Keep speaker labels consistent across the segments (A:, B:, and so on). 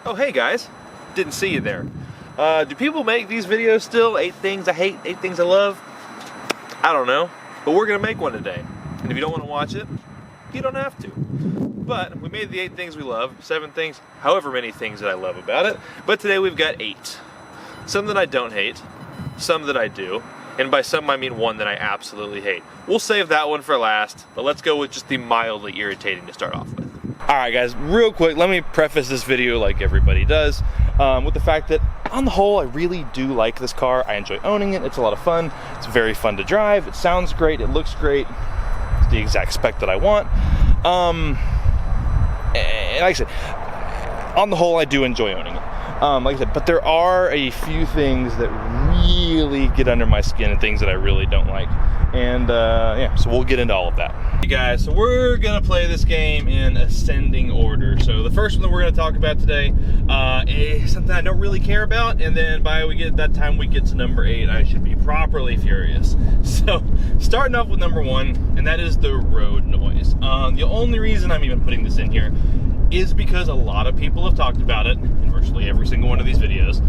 A: Oh, hey guys, didn't see you there. Do people make these videos still? 8 things I hate, 8 things I love? I don't know, but we're gonna make one today. And if you don't want to watch it, you don't have to. But we made the 8 things we love, 7 things, however many things that I love about it. But today we've got 8. Some that I don't hate, some that I do, and by some I mean one that I absolutely hate. We'll save that one for last, but let's go with just the mildly irritating to start off with. Alright guys, real quick, let me preface this video like everybody does, with the fact that on the whole, I really do like this car. I enjoy owning it, it's a lot of fun, it's very fun to drive, it sounds great, it looks great, it's the exact spec that I want. And like I said, on the whole, I do enjoy owning it. Like I said, but there are a few things that really get under my skin and things that I really don't like. And yeah, so we'll get into all of that. Hey guys, so we're gonna play this game in ascending order. So the first one that we're gonna talk about today is something I don't really care about, and then by that time we get to number 8, I should be properly furious. So starting off with number 1, and that is the road noise. The only reason I'm even putting this in here is because a lot of people have talked about it in virtually every single one of these videos.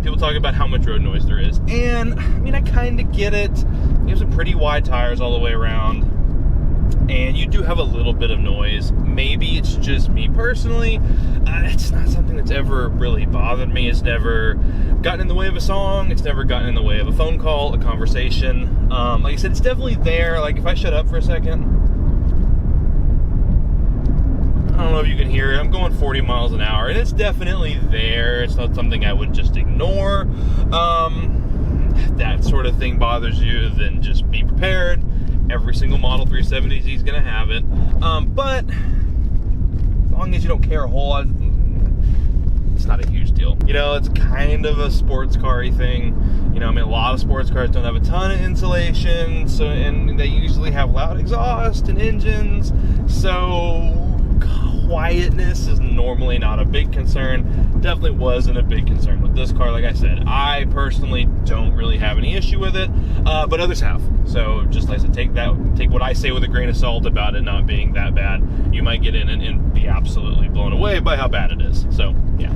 A: People talk about how much road noise there is, and I mean, I kind of get it. You have some pretty wide tires all the way around, and you do have a little bit of noise. Maybe it's just me personally. It's not something that's ever really bothered me. It's never gotten in the way of a song. It's never gotten in the way of a phone call, a conversation. Like I said, it's definitely there. Like if I shut up for a second, I don't know if you can hear it. I'm going 40 miles an hour, and it's definitely there. It's not something I would just ignore. If that sort of thing bothers you, then just be prepared. Every single Model 370 is going to have it. But as long as you don't care a whole lot, it's not a huge deal. You know, it's kind of a sports car-y thing. You know, I mean, a lot of sports cars don't have a ton of insulation, so, and they usually have loud exhaust and engines, so quietness is normally not a big concern. Definitely wasn't a big concern with this car. Like I said, I personally don't really have any issue with it, but others have. So just like I said, take what I say with a grain of salt about it not being that bad. You might get in and be absolutely blown away by how bad it is. So yeah.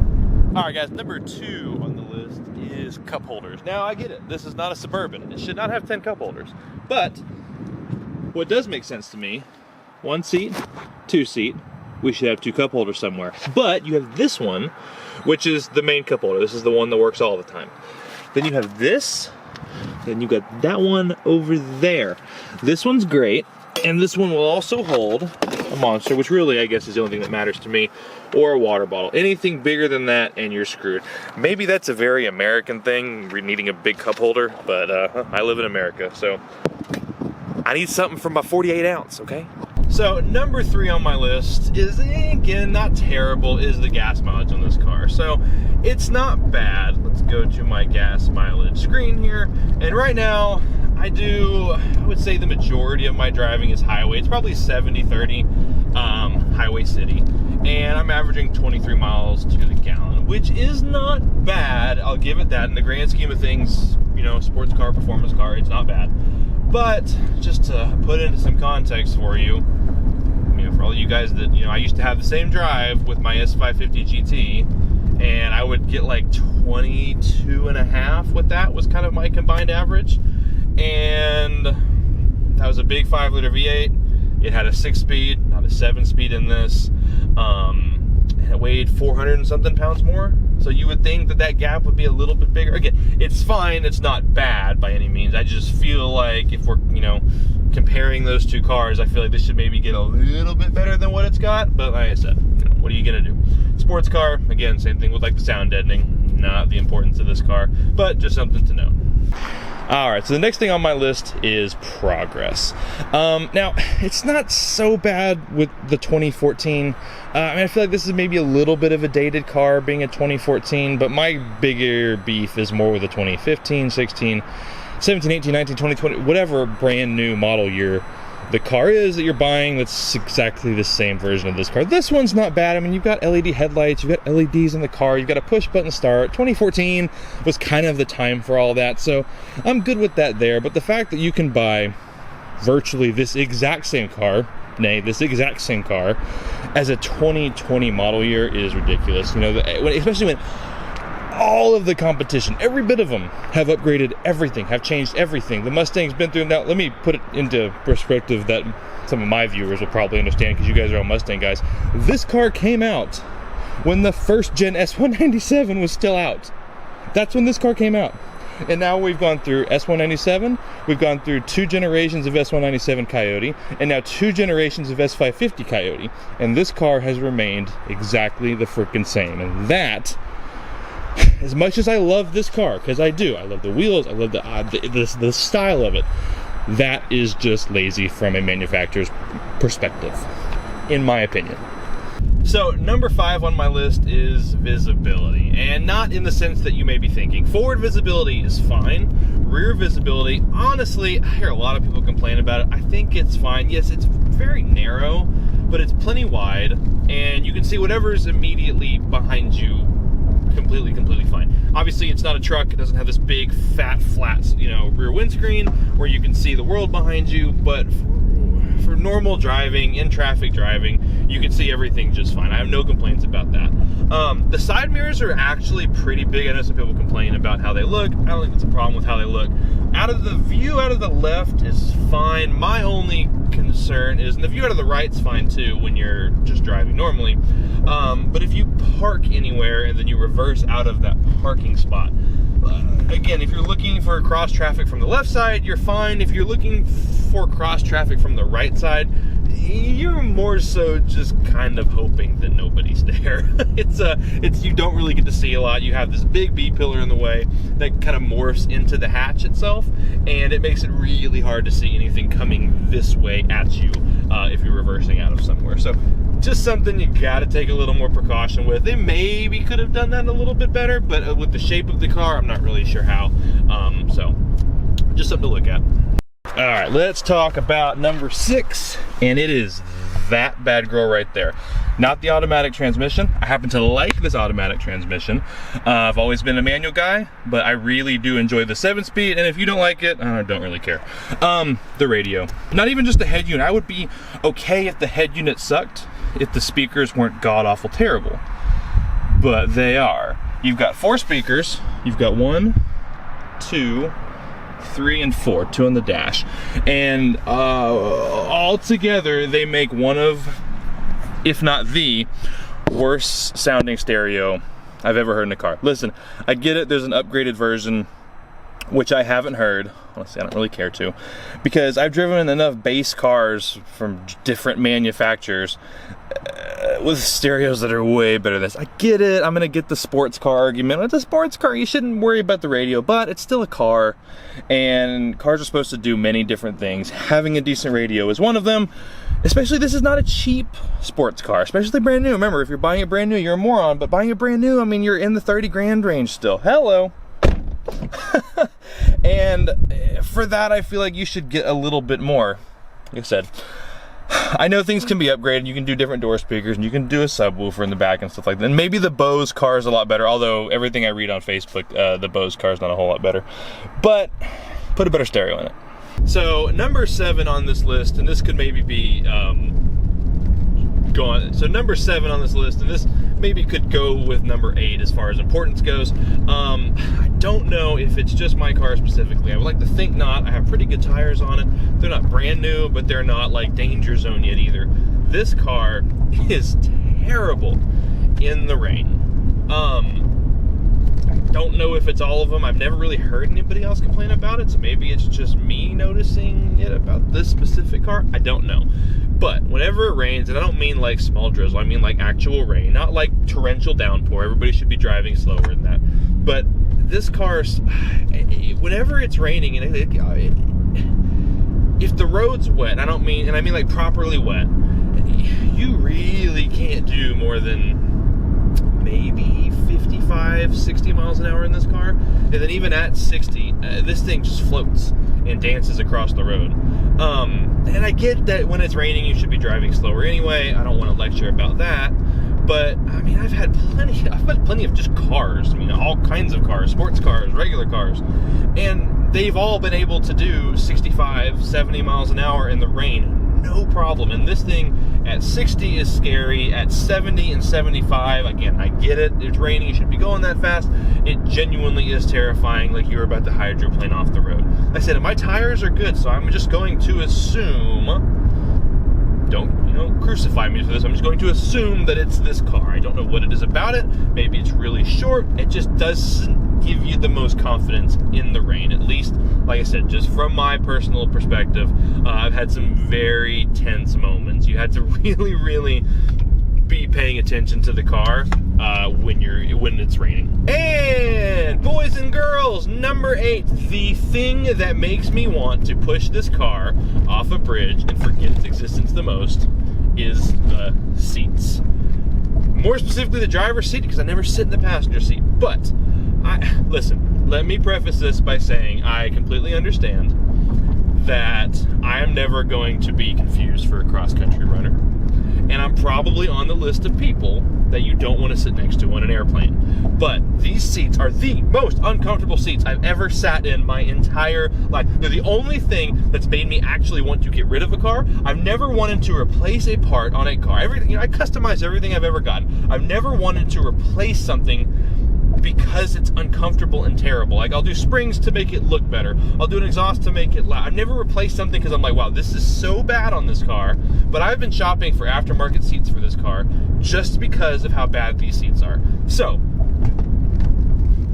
A: All right guys, number 2 on the list is cup holders. Now I get it, this is not a Suburban. It should not have 10 cup holders. But what does make sense to me, 1 seat, 2 seat, we should have 2 cup holders somewhere. But you have this one, which is the main cup holder. This is the one that works all the time. Then you have this, then you got that one over there. This one's great, and this one will also hold a Monster, which really, I guess, is the only thing that matters to me, or a water bottle. Anything bigger than that, and you're screwed. Maybe that's a very American thing, needing a big cup holder, but I live in America, so I need something for my 48 ounce, okay? So number 3 on my list is, again, not terrible, is the gas mileage on this car. So it's not bad. Let's go to my gas mileage screen here. And right now, I would say the majority of my driving is highway. It's probably 70-30 highway city. And I'm averaging 23 miles to the gallon, which is not bad. I'll give it that. In the grand scheme of things, you know, sports car, performance car, it's not bad. But just to put into some context for you, for all you guys that, I used to have the same drive with my S550 GT, and I would get like 22.5 with that was kind of my combined average. And that was a big 5-liter V8. It had a 6-speed, not a 7-speed in this. And it weighed 400 and something pounds more. So you would think that that gap would be a little bit bigger. Again, it's fine, it's not bad by any means. I just feel like if we're, comparing those 2 cars, I feel like this should maybe get a little bit better than what it's got. But like I said, what are you gonna do? Sports car, again, same thing with like the sound deadening. Not the importance of this car, but just something to know. All right, so the next thing on my list is progress. Now, it's not so bad with the 2014. I feel like this is maybe a little bit of a dated car being a 2014, but my bigger beef is more with the 2015, 16, 17, 18, 19, 20, 20, whatever brand new model year the car is that you're buying, that's exactly the same version of this car. This one's not bad. I mean, you've got LED headlights, you've got LEDs in the car, you've got a push button start. 2014 was kind of the time for all that, so I'm good with that there. But the fact that you can buy virtually this exact same car nay, this exact same car, as a 2020 model year is ridiculous. You know, especially when all of the competition, every bit of them, have upgraded everything, have changed everything. The Mustang's been through. Now, let me put it into perspective that some of my viewers will probably understand, because you guys are all Mustang guys. This car came out when the first gen S197 was still out. That's when this car came out. And now we've gone through S197, we've gone through 2 generations of S197 Coyote, and now 2 generations of S550 Coyote. And this car has remained exactly the freaking same. And that, as much as I love this car, because I do, I love the wheels, I love the style of it, that is just lazy from a manufacturer's perspective, in my opinion. So number 5 on my list is visibility, and not in the sense that you may be thinking. Forward visibility is fine. Rear visibility, honestly, I hear a lot of people complain about it. I think it's fine. Yes, it's very narrow, but it's plenty wide, and you can see whatever's immediately behind you completely fine. Obviously, it's not a truck. It doesn't have this big, fat, flat, rear windscreen where you can see the world behind you, but for normal driving, in traffic driving, you can see everything just fine. I have no complaints about that. The side mirrors are actually pretty big. I know some people complain about how they look. I don't think it's a problem with how they look. Out of the view out of the left is fine. My only concern is, and the view out of the right's fine too when you're just driving normally, but if you park anywhere and then you reverse out of that parking spot, again, if you're looking for cross traffic from the left side, you're fine. If you're looking for cross traffic from the right side, you're more so just kind of hoping that nobody's there. It's you don't really get to see a lot. You have this big B pillar in the way that kind of morphs into the hatch itself, and it makes it really hard to see anything coming this way at you if you're reversing out of somewhere. So just something you gotta take a little more precaution with. They maybe could have done that a little bit better, but with the shape of the car, I'm not really sure how. So just something to look at. All right, let's talk about number 6, and it is that bad girl right there. Not the automatic transmission. I happen to like this automatic transmission. I've always been a manual guy, but I really do enjoy the 7-speed, and if you don't like it, I don't really care. The radio. Not even just the head unit. I would be okay if the head unit sucked, if the speakers weren't god-awful terrible. But they are. You've got 4 speakers. You've got 1, 2, 3, and 4, 2 on the dash, and all together they make one of, if not the worst sounding stereo I've ever heard in a car. Listen, I get it, there's an upgraded version, which I haven't heard. Honestly, I don't really care to, because I've driven enough base cars from different manufacturers with stereos that are way better than this. I get it, I'm gonna get the sports car argument. With a sports car, you shouldn't worry about the radio, but it's still a car, and cars are supposed to do many different things. Having a decent radio is one of them. Especially, this is not a cheap sports car, especially brand new. Remember, if you're buying it brand new, you're a moron, but buying it brand new, I mean, you're in the 30 grand range still. Hello. And for that, I feel like you should get a little bit more. Like I said, I know things can be upgraded. You can do different door speakers, and you can do a subwoofer in the back and stuff like that. And maybe the Bose car is a lot better, although everything I read on Facebook, the Bose car is not a whole lot better. But put a better stereo in it. So number 7 on this list, and this could maybe be gone. So number 7 on this list, and this maybe could go with number 8 as far as importance goes. I don't know if it's just my car specifically. I would like to think not. I have pretty good tires on it. They're not brand new, but they're not like danger zone yet either. This car is terrible in the rain. Don't know if it's all of them. I've never really heard anybody else complain about it, so maybe it's just me noticing it about this specific car. I don't know. But whenever it rains, and I don't mean like small drizzle, I mean like actual rain, not like torrential downpour. Everybody should be driving slower than that. But this car, whenever it's raining, and if the road's wet, I don't mean, and I mean like properly wet, you really can't do more than maybe 55, 60 miles an hour in this car. And then even at 60, this thing just floats and dances across the road. And I get that when it's raining, you should be driving slower anyway. I don't want to lecture about that. But, I mean, I've had plenty of just cars. I mean, all kinds of cars, sports cars, regular cars. And they've all been able to do 65, 70 miles an hour in the rain. no problem. And this thing at 60 is scary. At 70 and 75, again, I get it. It's raining. You shouldn't be going that fast. It genuinely is terrifying, like you're about to hydroplane off the road. Like I said, my tires are good, so I'm just going to assume, don't, crucify me for this. I'm just going to assume that it's this car. I don't know what it is about it. Maybe it's really short. It just doesn't give you the most confidence in the rain. At least, like I said, just from my personal perspective, I've had some very tense moments. You had to really, really be paying attention to the car when it's raining. And boys and girls, number 8, the thing that makes me want to push this car off a bridge and forget its existence the most is the seats. More specifically, the driver's seat, because I never sit in the passenger seat. But listen, let me preface this by saying I completely understand that I am never going to be confused for a cross-country runner. And I'm probably on the list of people that you don't want to sit next to on an airplane. But these seats are the most uncomfortable seats I've ever sat in my entire life. They're the only thing that's made me actually want to get rid of a car. I've never wanted to replace a part on a car. Everything, I customize everything I've ever gotten. I've never wanted to replace something because it's uncomfortable and terrible. Like, I'll do springs to make it look better. I'll do an exhaust to make it loud. I've never replaced something because I'm like, wow, this is so bad on this car. But I've been shopping for aftermarket seats for this car just because of how bad these seats are. So,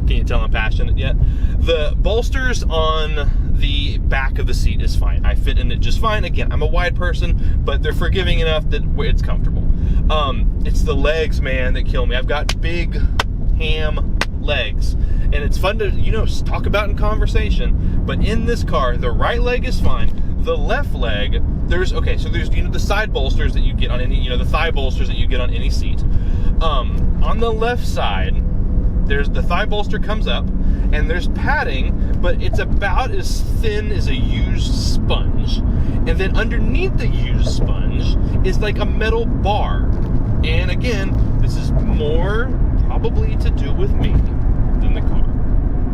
A: can you tell I'm passionate yet? The bolsters on the back of the seat is fine. I fit in it just fine. Again, I'm a wide person, but they're forgiving enough that it's comfortable. It's the legs, man, that kill me. I've got big ham legs, and it's fun to talk about in conversation, but in this car the right leg is fine. The left leg, there's the side bolsters that you get on any, the thigh bolsters that you get on any seat. On the left side, there's the thigh bolster comes up and there's padding, but it's about as thin as a used sponge, and then underneath the used sponge is like a metal bar. And again, this is more probably to do with me than the car.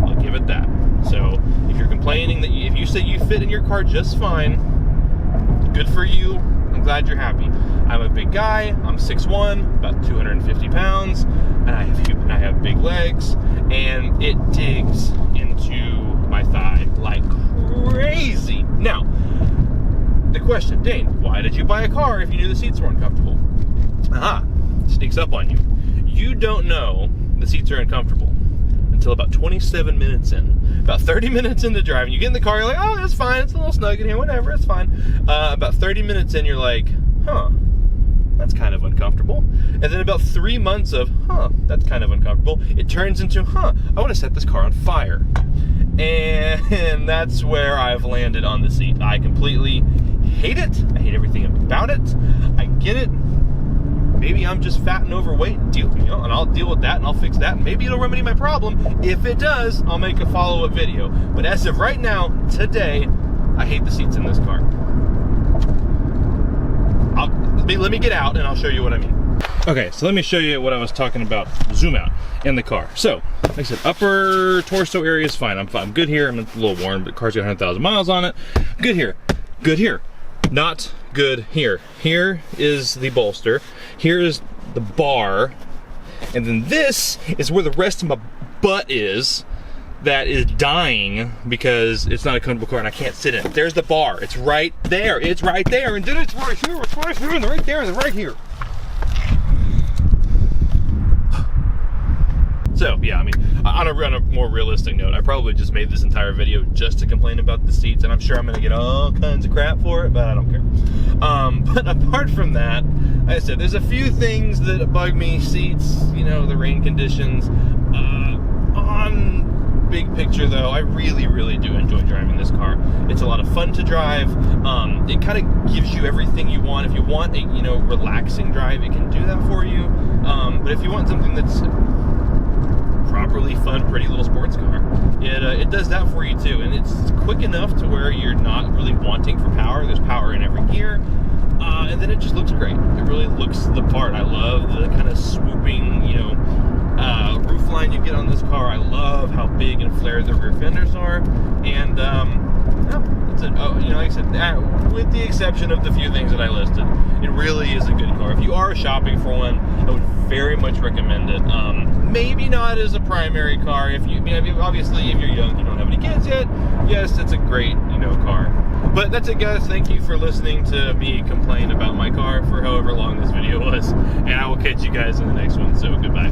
A: I'll give it that. So if you're complaining that if you say you fit in your car just fine, good for you. I'm glad you're happy. I'm a big guy. I'm 6'1", about 250 pounds, and I have big legs, and it digs into my thigh like crazy. Now, the question, Dane, why did you buy a car if you knew the seats were uncomfortable? Sneaks up on you. You don't know the seats are uncomfortable until about 27 minutes in. About 30 minutes into driving, you get in the car, you're like, oh, that's fine, it's a little snug in here, whatever, it's fine. About 30 minutes in, you're like, that's kind of uncomfortable. And then about 3 months of, that's kind of uncomfortable, it turns into, I want to set this car on fire. And that's where I've landed on the seat. I completely hate it. I hate everything about it. I get it. Maybe I'm just fat and overweight, and I'll deal with that, and I'll fix that. Maybe it'll remedy my problem. If it does, I'll make a follow-up video. But as of right now, today, I hate the seats in this car. Let me get out, and I'll show you what I mean. Okay, so let me show you what I was talking about. Zoom out in the car. So, like I said, upper torso area is fine. I'm good here. I'm a little worn, but the car's got 100,000 miles on it. Good here. Good here. Not good here. Here is the bolster. Here is the bar. And then this is where the rest of my butt is, that is dying because it's not a comfortable car and I can't sit in it. There's the bar. It's right there. It's right there. And then it's right here. It's right here. And right there. And right here. So, yeah, I mean, on a more realistic note, I probably just made this entire video just to complain about the seats, and I'm sure I'm going to get all kinds of crap for it, but I don't care. But apart from that, like I said, there's a few things that bug me. Seats, the rain conditions. On big picture, though, I really, really do enjoy driving this car. It's a lot of fun to drive. It kind of gives you everything you want. If you want a, relaxing drive, it can do that for you. But if you want something that's properly fun, pretty little sports car, it does that for you too, and it's quick enough to where you're not really wanting for power. There's power in every gear, and then it just looks great. It really looks the part. I love the kind of swooping, roof line you get on this car. I love how big and flared the rear fenders are, and No, that's it. Oh, you know, like I said, with the exception of the few things that I listed, it really is a good car. If you are shopping for one, I would very much recommend it. Maybe not as a primary car. If you, obviously, if you're young, you don't have any kids yet. Yes, it's a great, car. But that's it, guys. Thank you for listening to me complain about my car for however long this video was, and I will catch you guys in the next one. So goodbye.